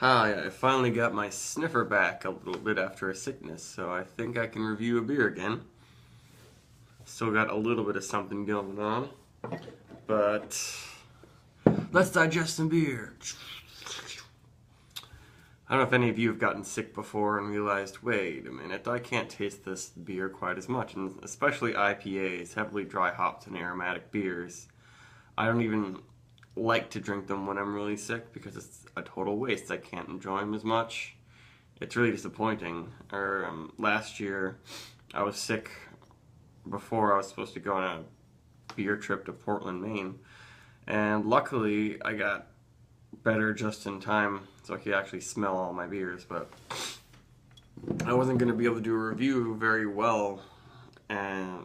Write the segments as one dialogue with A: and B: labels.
A: Hi, I finally got my sniffer back a little bit after a sickness, so I think I can review a beer again. Still got a little bit of something going on, but let's digest some beer. I don't know if any of you have gotten sick before and realized, wait a minute, I can't taste this beer quite as much, and especially IPAs, heavily dry hopped and aromatic beers. I don't even like to drink them when I'm really sick because it's a total waste. I can't enjoy them as much. It's really disappointing. Last year, I was sick before I was supposed to go on a beer trip to Portland, Maine, and luckily I got better just in time so I could actually smell all my beers, but I wasn't going to be able to do a review very well and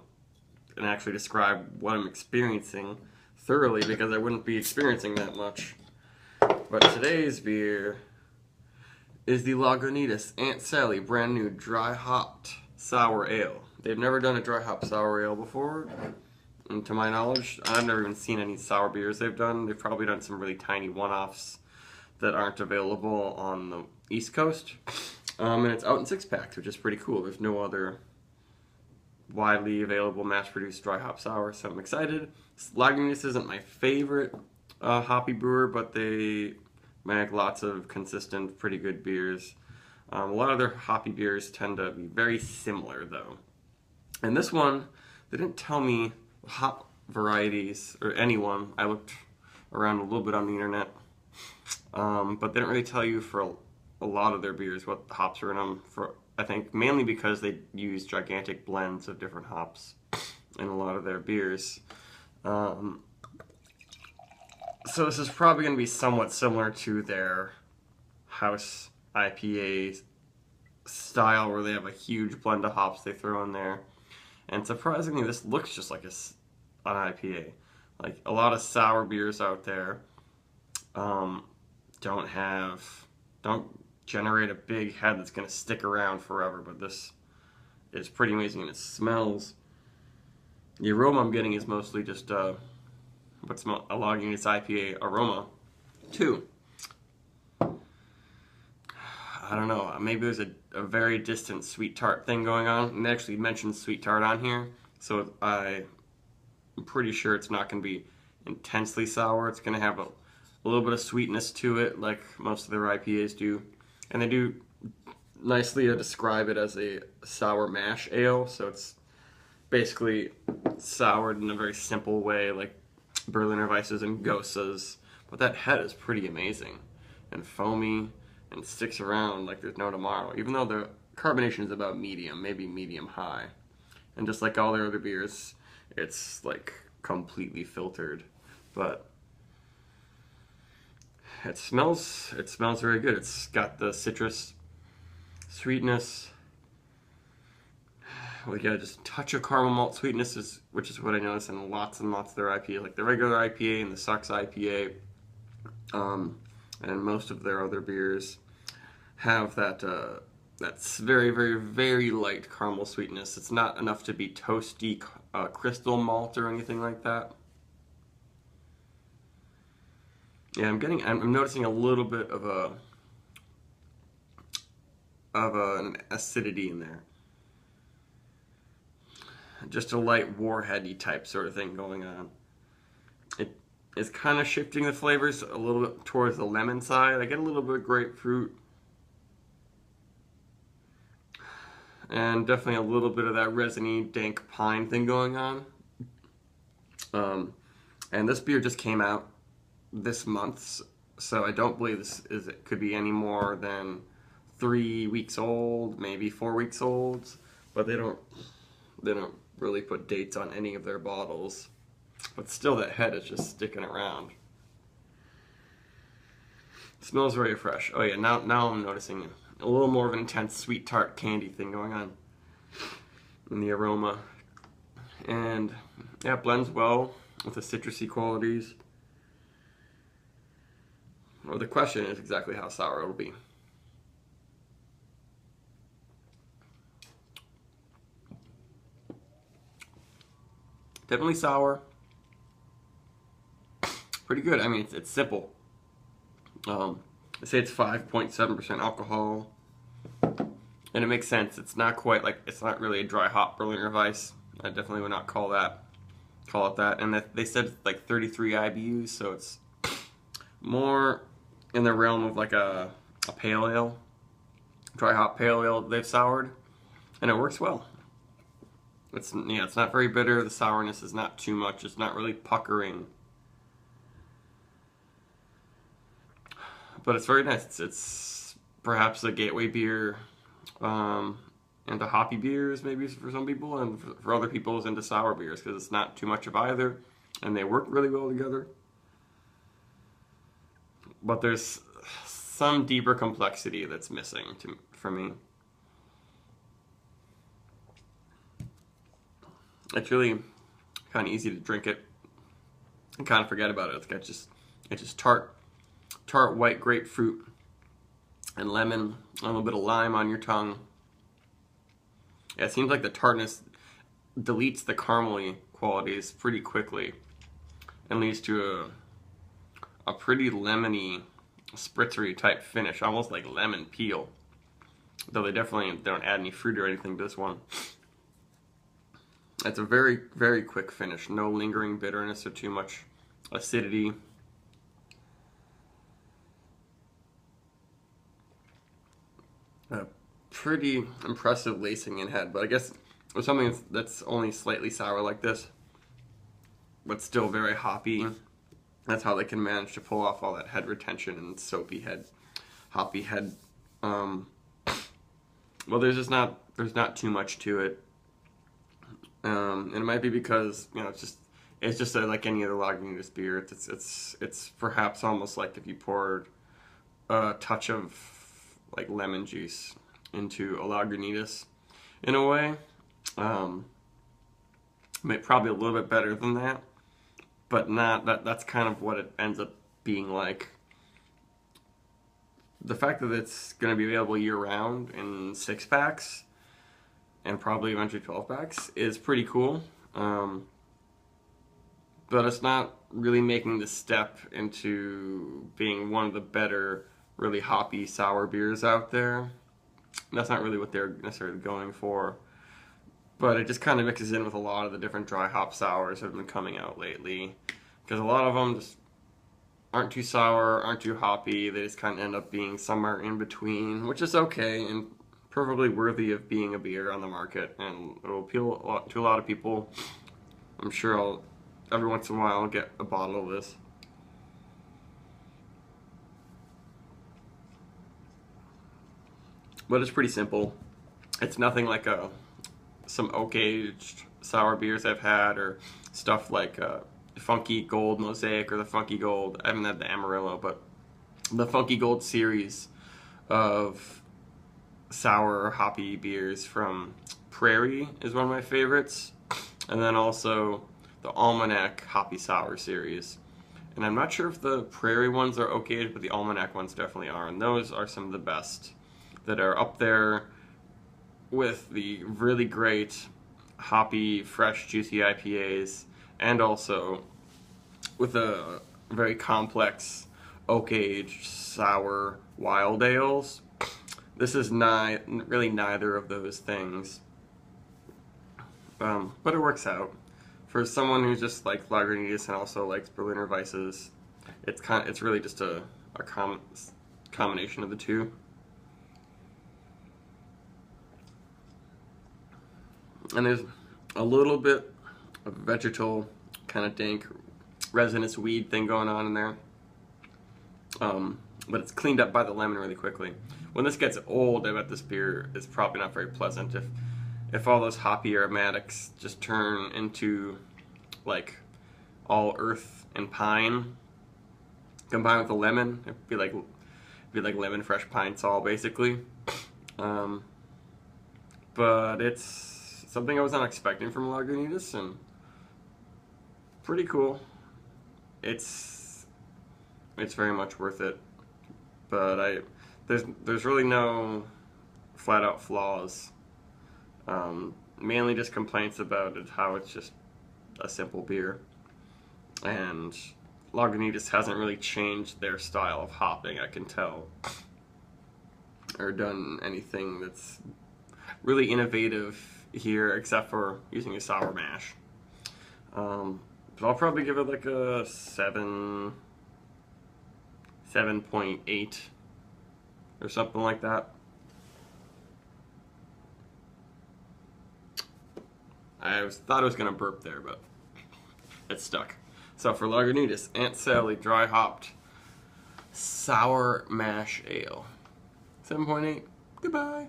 A: actually describe what I'm experiencing thoroughly because I wouldn't be experiencing that much. But today's beer is the Lagunitas Aunt Sally brand new dry hopped sour ale. They've never done a dry hop sour ale before, and to my knowledge, I've never even seen any sour beers they've done. They've probably done some really tiny one-offs that aren't available on the East Coast. And it's out in 6-packs, which is pretty cool. There's no other widely available mass-produced dry hop sour, so I'm excited. Lagunitas isn't my favorite hoppy brewer, but they make lots of consistent, pretty good beers. A lot of their hoppy beers tend to be very similar, though. And this one, they didn't tell me hop varieties, or anyone. I looked around a little bit on the internet, but they didn't really tell you for a lot of their beers what hops are in them. I think mainly because they use gigantic blends of different hops in a lot of their beers. So this is probably going to be somewhat similar to their house IPA style, where they have a huge blend of hops they throw in there. And surprisingly, this looks just like an IPA. Like a lot of sour beers out there don't generate a big head that's going to stick around forever, but this is pretty amazing, and it smells. The aroma I'm getting is mostly just what's a Lagunitas IPA aroma too. I don't know, maybe there's a very distant sweet tart thing going on, and they actually mentioned sweet tart on here, so I'm pretty sure it's not going to be intensely sour. It's going to have a little bit of sweetness to it, like most of their IPAs do. And they do nicely to describe it as a sour mash ale, so it's basically soured in a very simple way, like Berliner Weisses and Gosas. But that head is pretty amazing and foamy and sticks around like there's no tomorrow, even though the carbonation is about medium, maybe medium high. And just like all their other beers, it's like completely filtered, but it smells very good. It's got the citrus sweetness. We got just a touch of caramel malt sweetness, which is what I notice in lots and lots of their IPA, like the regular IPA and the Sucks IPA, and most of their other beers have that's very, very, very light caramel sweetness. It's not enough to be toasty crystal malt or anything like that. Yeah, I'm noticing a little bit of an acidity in there. Just a light warheady type sort of thing going on. It is kind of shifting the flavors a little bit towards the lemon side. I get a little bit of grapefruit. And definitely a little bit of that resiny, dank pine thing going on. And this beer just came out this month, so I don't believe it could be any more than 3 weeks old, maybe 4 weeks old. But they don't really put dates on any of their bottles. But still, that head is just sticking around. It smells very fresh. Oh yeah, now I'm noticing a little more of an intense sweet tart candy thing going on in the aroma. And yeah, it blends well with the citrusy qualities. Well, the question is exactly how sour it'll be. Definitely sour. Pretty good. I mean, it's simple. They say it's 5.7% alcohol, and it makes sense. It's not quite like, it's not really a dry hop Berliner Weiss. I definitely would not call it that. And they said it's like 33 IBUs, so it's more in the realm of like a pale ale, dry hop pale ale they've soured, and it works well. It's not very bitter. The sourness is not too much. It's not really puckering, but it's very nice. It's perhaps a gateway beer into hoppy beers, maybe for some people, and for other people is into sour beers because it's not too much of either, and they work really well together. But there's some deeper complexity that's missing for me. It's really kind of easy to drink it and kind of forget about it. It's just tart white grapefruit and lemon, a little bit of lime on your tongue. Yeah, it seems like the tartness deletes the caramely qualities pretty quickly and leads to a pretty lemony, spritzery type finish, almost like lemon peel. Though they don't add any fruit or anything to this one. It's a very, very quick finish. No lingering bitterness or too much acidity. A pretty impressive lacing in head, but I guess with something that's only slightly sour like this, but still very hoppy, that's how they can manage to pull off all that head retention and soapy head, hoppy head. Well, there's not too much to it. And it might be because it's just like any other Lagunitas beer. It's perhaps almost like if you poured a touch of like lemon juice into a Lagunitas in a way. Probably a little bit better than that, but not that. That's kind of what it ends up being like. The fact that it's going to be available year round in 6-packs and probably eventually 12-packs is pretty cool. But it's not really making the step into being one of the better, really hoppy sour beers out there. That's not really what they're necessarily going for. But it just kind of mixes in with a lot of the different dry hop sours that have been coming out lately. Because a lot of them just aren't too sour, aren't too hoppy. They just kind of end up being somewhere in between, which is okay and perfectly worthy of being a beer on the market, and it will appeal to a lot of people. I'm sure every once in a while I'll get a bottle of this. But it's pretty simple. It's nothing like some oak-aged sour beers I've had, or stuff like Funky Gold Mosaic or the Funky Gold. I haven't had the Amarillo, but the Funky Gold series of sour hoppy beers from Prairie is one of my favorites, and then also the Almanac Hoppy Sour series. And I'm not sure if the Prairie ones are okay, but the Almanac ones definitely are, and those are some of the best that are up there with the really great hoppy, fresh, juicy IPAs, and also with a very complex oak-aged sour wild ales. This is really neither of those things, but it works out for someone who just likes Lagunitas and also likes Berliner Weisses. It's really just a combination of the two. And there's a little bit of vegetal, kind of dank, resinous weed thing going on in there. But it's cleaned up by the lemon really quickly. When this gets old, I bet this beer is probably not very pleasant. If all those hoppy aromatics just turn into like all earth and pine combined with the lemon, it'd be like lemon fresh pine sol basically. But it's something I was not expecting from Lagunitas, and pretty cool. It's very much worth it. But there's really no flat out flaws. Mainly just complaints about how it's just a simple beer, and Lagunitas hasn't really changed their style of hopping, I can tell, or done anything that's really innovative here, except for using a sour mash. But I'll probably give it like a 7.8 or something like that. Thought I was gonna burp there, but it stuck. So for Lagunitas, Aunt Sally dry hopped sour mash ale, 7.8. Goodbye.